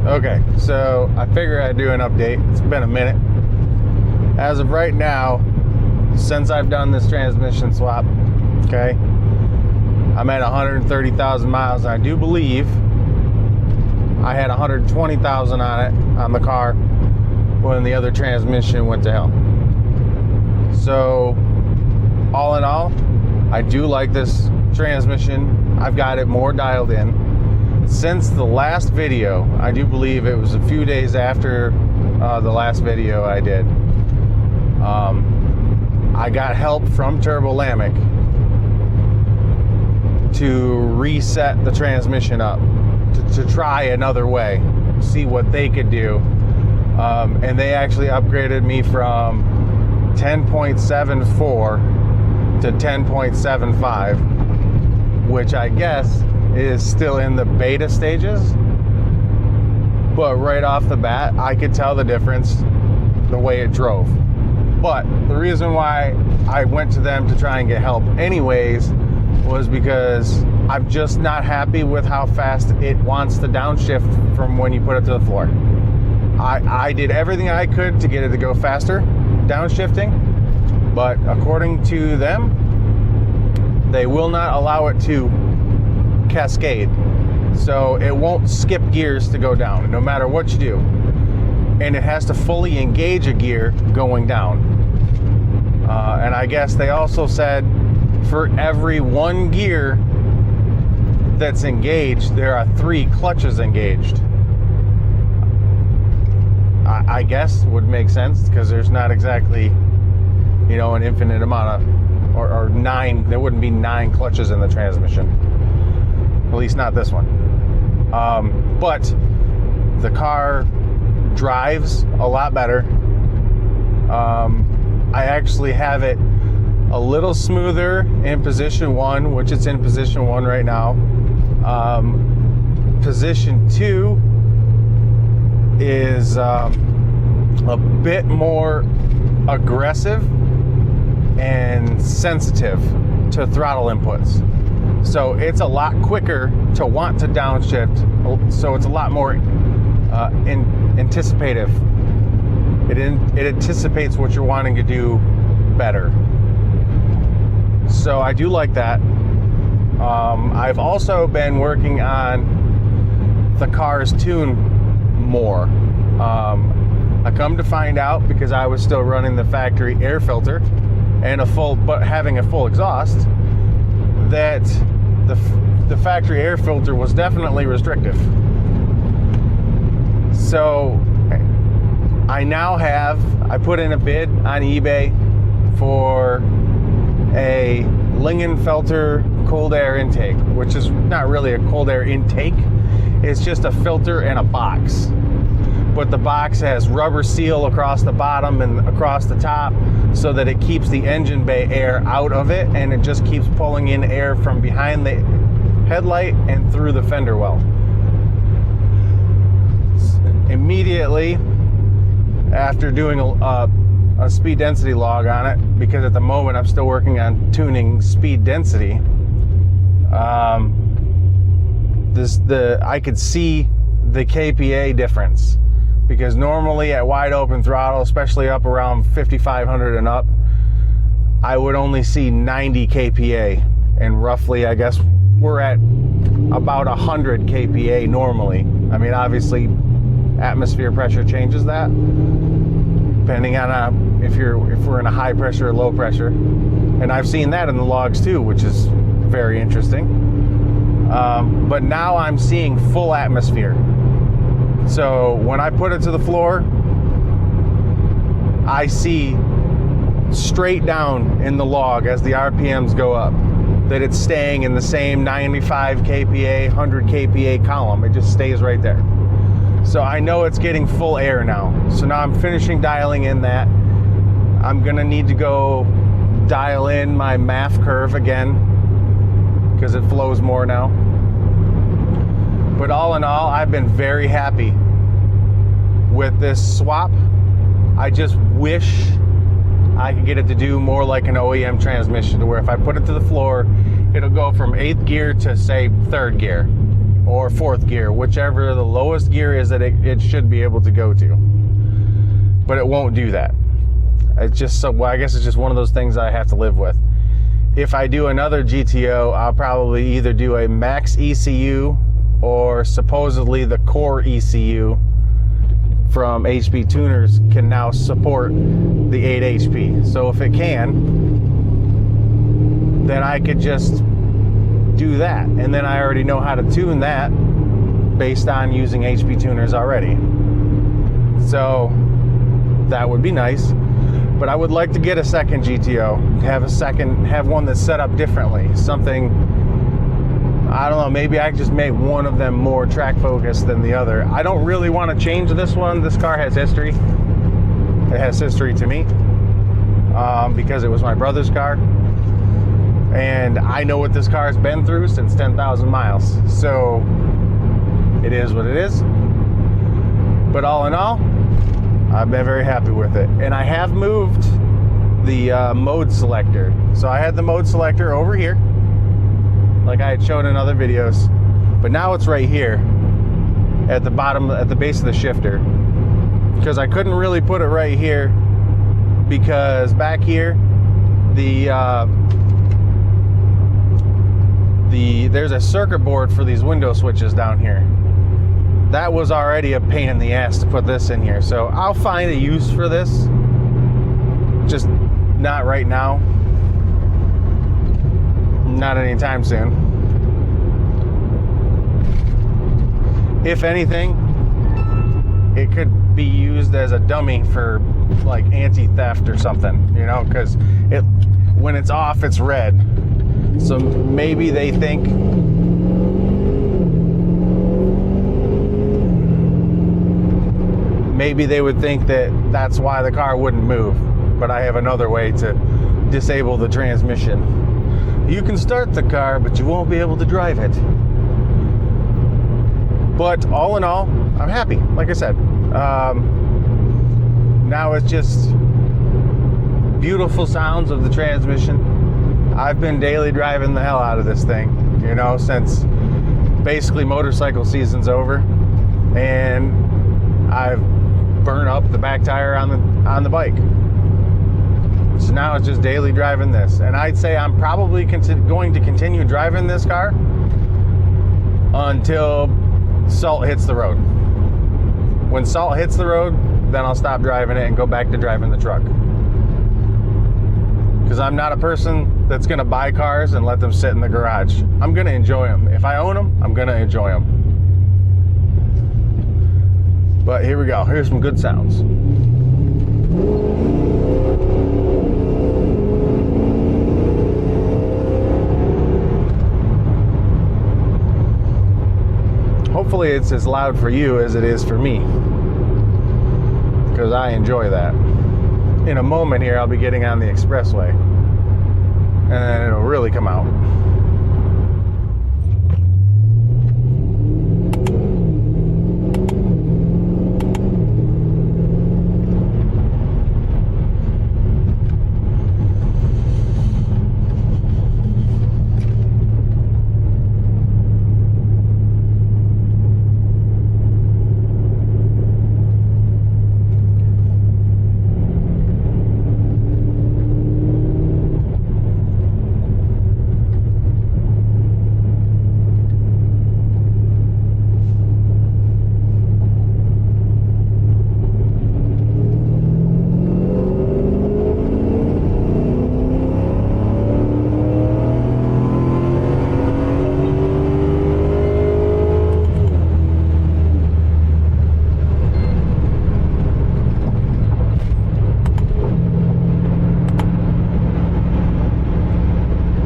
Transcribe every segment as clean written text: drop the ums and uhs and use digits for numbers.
Okay, so I figured I'd do an update. It's been a minute. As of right now, since I've done this transmission swap, okay, I'm at 130,000 miles. I do believe I had 120,000 on it, on the car, when the other transmission went to hell. So, all in all, I do like this transmission. I've got it more dialed in. Since the last video, I do believe it was a few days after the last video I did, I got help from Turbolamik to reset the transmission up, to try another way, see what they could do. And they actually upgraded me from 10.74 to 10.75, which I guess is still in the beta stages. But right off the bat, I could tell the difference the way it drove. But the reason why I went to them to try and get help anyways was because I'm just not happy with how fast it wants to downshift from when you put it to the floor. I did everything I could to get it to go faster, downshifting, but according to them, they will not allow it to cascade. So it won't skip gears to go down, no matter what you do. And it has to fully engage a gear going down. And I guess they also said for every one gear that's engaged, there are 3 clutches engaged. I guess would make sense, because there's not exactly, you know, an infinite amount of, or 9, there wouldn't be 9 clutches in the transmission. At least not this one. But the car drives a lot better. I actually have it a little smoother in position 1, which it's in position 1 right now. Position 2 is a bit more aggressive and sensitive to throttle inputs. So it's a lot quicker to want to downshift, so it's a lot more anticipative. It anticipates what you're wanting to do better. So I do like that. I've also been working on the car's tune more. I come to find out, because I was still running the factory air filter and having a full exhaust, that the factory air filter was definitely restrictive. So I put in a bid on eBay for a Lingenfelter cold air intake, which is not really a cold air intake. It's just a filter and a box. But the box has rubber seal across the bottom and across the top, so that it keeps the engine bay air out of it, and it just keeps pulling in air from behind the headlight and through the fender well. Immediately after doing a speed density log on it, because at the moment I'm still working on tuning speed density, I could see the KPA difference. Because normally at wide open throttle, especially up around 5,500 and up, I would only see 90 KPA. And roughly, I guess, we're at about 100 KPA normally. I mean, obviously, atmosphere pressure changes that, depending on if we're in a high pressure or low pressure. And I've seen that in the logs too, which is very interesting. But now I'm seeing full atmosphere. So when I put it to the floor, I see straight down in the log as the RPMs go up that it's staying in the same 95 kPa, 100 kPa column. It just stays right there. So I know it's getting full air now. So now I'm finishing dialing in that. I'm gonna need to go dial in my MAF curve again, because it flows more now. But all in all, I've been very happy with this swap. I just wish I could get it to do more like an OEM transmission, to where if I put it to the floor, it'll go from 8th gear to, say, 3rd gear. or fourth gear, whichever the lowest gear is that it should be able to go to. But it won't do that. It's just so, well, I guess it's just one of those things I have to live with. If I do another GTO, I'll probably either do a max ECU or supposedly the core ECU from HP Tuners can now support the 8 HP. So if it can, then I could just do that. And then I already know how to tune that based on using HP Tuners already. So that would be nice. But I would like to get a second GTO, have one that's set up differently. Something, I don't know, maybe I just make one of them more track focused than the other. I don't really want to change this one. This car has history. It has history to me because it was my brother's car. And I know what this car has been through since 10,000 miles. So it is what it is. But all in all, I've been very happy with it. And I have moved the mode selector. So I had the mode selector over here, like I had shown in other videos. But now it's right here at the bottom, at the base of the shifter. Because I couldn't really put it right here because back here, there's a circuit board for these window switches down here. That was already a pain in the ass to put this in here. So I'll find a use for this. Just not right now. Not anytime soon. If anything, it could be used as a dummy for like anti-theft or something, you know, because when it's off, it's red. So maybe they think maybe they would think that that's why the car wouldn't move, but I have another way to disable the transmission. You can start the car, but you won't be able to drive it. But all in all, I'm happy, like I said. Now it's just beautiful sounds of the transmission. I've been daily driving the hell out of this thing, you know, since basically motorcycle season's over. And I've burn up the back tire on the bike. So now it's just daily driving this. And I'd say I'm probably going to continue driving this car until salt hits the road. When salt hits the road, then I'll stop driving it and go back to driving the truck. Because I'm not a person that's going to buy cars and let them sit in the garage. I'm going to enjoy them. If I own them, I'm going to enjoy them. But here we go. Here's some good sounds. Hopefully it's as loud for you as it is for me, because I enjoy that. In a moment here, I'll be getting on the expressway, and then it'll really come out.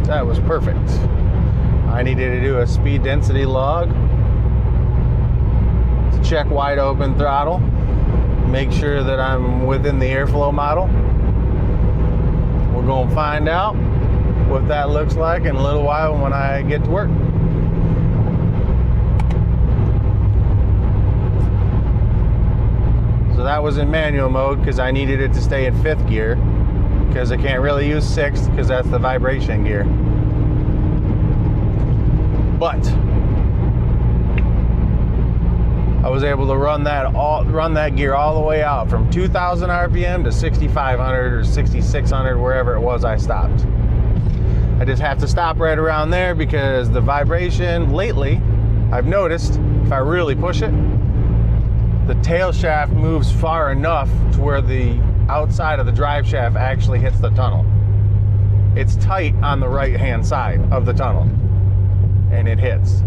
That was perfect. I needed to do a speed density log to check wide open throttle, make sure that I'm within the airflow model. We're going to find out what that looks like in a little while when I get to work. So that was in manual mode because I needed it to stay in 5th gear, because I can't really use 6th because that's the vibration gear. But was able to run that gear all the way out from 2,000 RPM to 6,500 or 6,600, wherever it was I stopped. I just have to stop right around there because the vibration lately, I've noticed, if I really push it, the tail shaft moves far enough to where the outside of the drive shaft actually hits the tunnel. It's tight on the right hand side of the tunnel, and it hits.